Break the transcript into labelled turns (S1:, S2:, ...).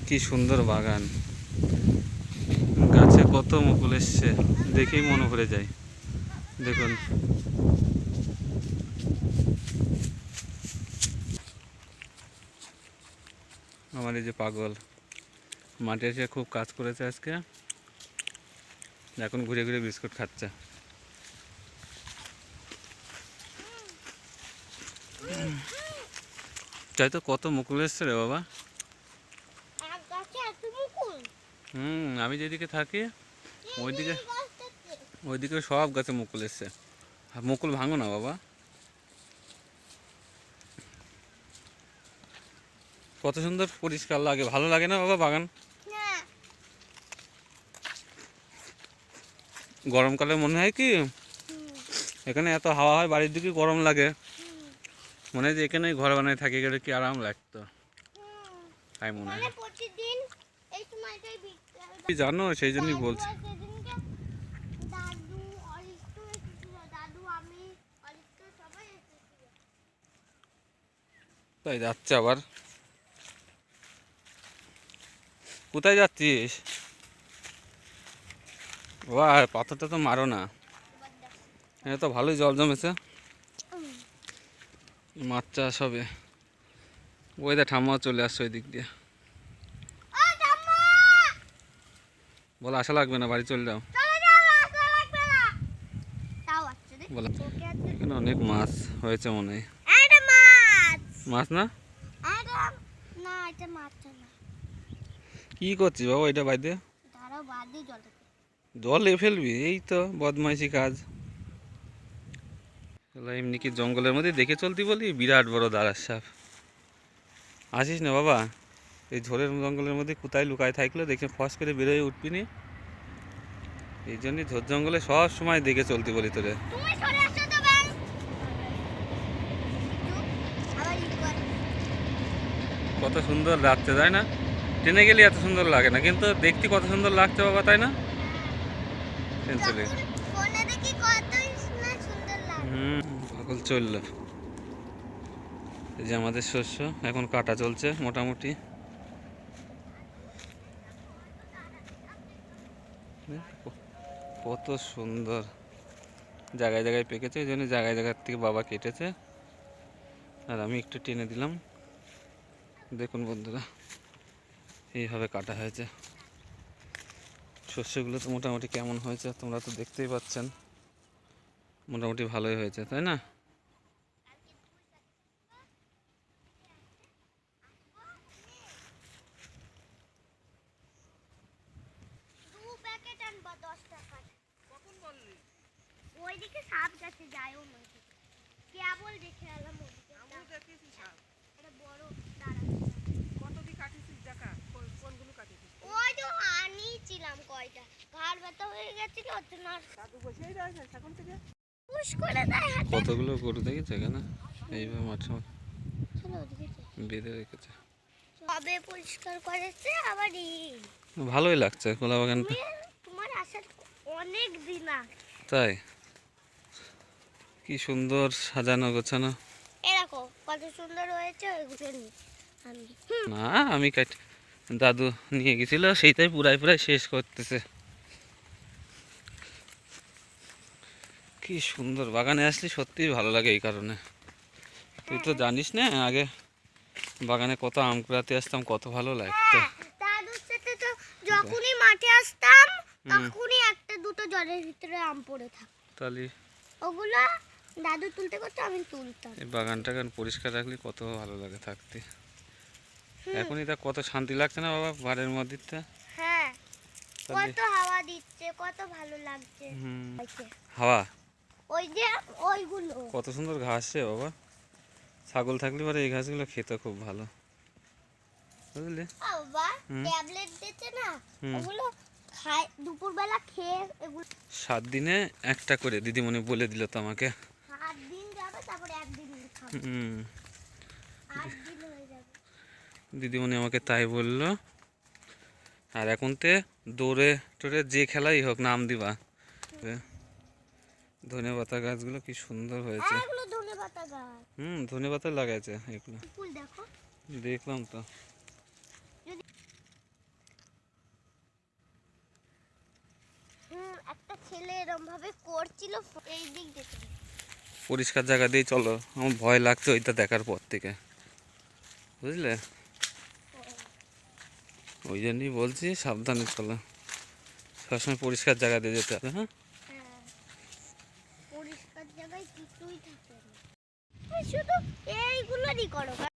S1: কি সুন্দর বাগান, গাছে কত মুকুল এসছে, দেখেই মনে ভরে যায়। দেখুন আমার এই যে পাগল মাঠে এসে খুব কাজ করেছে আজকে, এখন ঘুরে ঘুরে বিস্কুট খাচ্ছে। তাই তো কত মুকুল এসছে রে বাবা। আমি যেদিকে থাকি ওইদিকে সব গাছে মুকুল এসছে। মুকুল ভাঙো না বাবা। কত সুন্দর পরিষ্কার লাগে, ভালো লাগে না বাবা বাগান? গরমকালে মনে হয় কি এখানে এত হাওয়া হয়, বাড়ির দিকে গরম লাগে, মনে হয় যে এখানে ঘর বানায় থাকি গেলে কি আরাম লাগতো, তাই মনে হয়। জানো সেই জন্যই বলছি। তাই যাচ্ছে আবার, কোথায় যাচ্ছিস? বাবা পাথরটা তো মারো না, এটা তো ভালোই জল জমেছে, মাছ চাষ হবে। ওই দা ঠাম্মাও চলে আসছে ওই দিক দিয়ে, বলো আসা লাগবে না, বাড়ি চলে যাও। বলো এখানে অনেক মাছ হয়েছে মনে হয়। মাছ না, কি করছিস বাবা? এটা বাইদে জলে ফেলবি? এই তো বদমাইশি কাজ। এমনি কি জঙ্গলের মধ্যে দেখে চলতি বলি? বিরাট বড় দাঁড়ার সাপ। আসিস না বাবা, এই ঝোড়ের জঙ্গলের মধ্যে কোথায় লুকায় থাকলো দেখে ফস করে বেরোয় উঠবি নি, এই জন্যই ঝোড় জঙ্গলে সব সময় দেখে চলতি বলি তোরে। কত সুন্দর লাগছে তাই না? ট্রেনে গেলে এত সুন্দর লাগে না, কিন্তু দেখতে কত সুন্দর লাগছে বাবা, তাই না? পাগল চললো। এই যে আমাদের শস্য এখন কাটা চলছে মোটামুটি। কত সুন্দর জায়গায় জায়গায় পেকেছে, এই জন্য জায়গায় জায়গার থেকে বাবা কেটেছে আর আমি একটু টেনে দিলাম। দেখুন বন্ধুরা এইভাবে কাটা হয়েছে। শস্যগুলো তো মোটামুটি কেমন হয়েছে তোমরা তো দেখতেই পাচ্ছেন, মোটামুটি ভালোই হয়েছে তাই না? কতগুলো গরু দেখেছে এখানে, এইভাবে মাঠে বেঁধে রেখেছে, পরিষ্কার করেছে আবার। ভালোই লাগছে কলা বাগানটা, তোমার আসার অনেক দিন আগে। তাই কি সুন্দর সাজানো গোছানো, এরকম কত সুন্দর হয়েছে। না আমি দাদু নিয়ে গেছিল সেইটাই পুরাই পুরাই শেষ করতেছে। কি সুন্দর বাগানে আসলে সত্যিই ভালো লাগে, এই কারণে তুই তো জানিস না আগে বাগানে কত আম কুড়াতে আসতাম, কত ভালো লাগতো। দাদুর সাথে তো যখনই মাঠে আসতাম তখনই একটা দুটো জলের ভিতরে আম পড়ে থাকতো, তাহলে ওগুলো দাদু তুলতে করতে আমি তুলতাম। এই বাগানটা পরিষ্কার রাখলে কত ভালো লাগে থাকতে। এখনই তা কত শান্তি লাগছে না বাবা বাড়ির মধ্যে? হ্যাঁ কত হাওয়া দিচ্ছে, কত ভালো লাগছে হাওয়া। ওই যে ওইগুলো কত সুন্দর ঘাস রে বাবা, ছাগল থাকলে পরে এই ঘাসগুলো খেতে খুব ভালো, বুঝলি? বাবা ট্যাবলেট দিতে না, ওগুলো খায় দুপুরবেলা খেয়ে। এগুলো 7 দিনে একটা করে দিদিমণি বলে দিল তো আমাকে। 7 দিন যাবে তারপরে একদিন খাবো। 8 দিন হয়ে যাবে দিদিমণি আমাকে তাই বললো। আর এখন তে দৌড়ে টোড়ে যে খেলাই হোক নাম দিবা, ধনেপাতা গাছগুলো কি সুন্দর হয়েছে।
S2: এগুলো ধনেপাতা গাছ।
S1: ধনেপাতা লাগাইছে এগুলো।
S2: ফুল দেখো।
S1: দেখলাম তো।
S2: একটা ছেলে এরকম ভাবে করছিল, এই দিক দেখে।
S1: পরিষ্কার জায়গা দিয়ে চলো, আমার ভয় লাগছে ওইটা দেখার পর থেকে, বুঝলে? ওই জন্যই বলছি সাবধানে চলো, সবসময় পরিষ্কার জায়গা দিয়ে যেতে হবে। হ্যাঁ,
S2: পরিষ্কার জায়গায় কিছুই থাকে না, শুধু এইগুলোরই করো।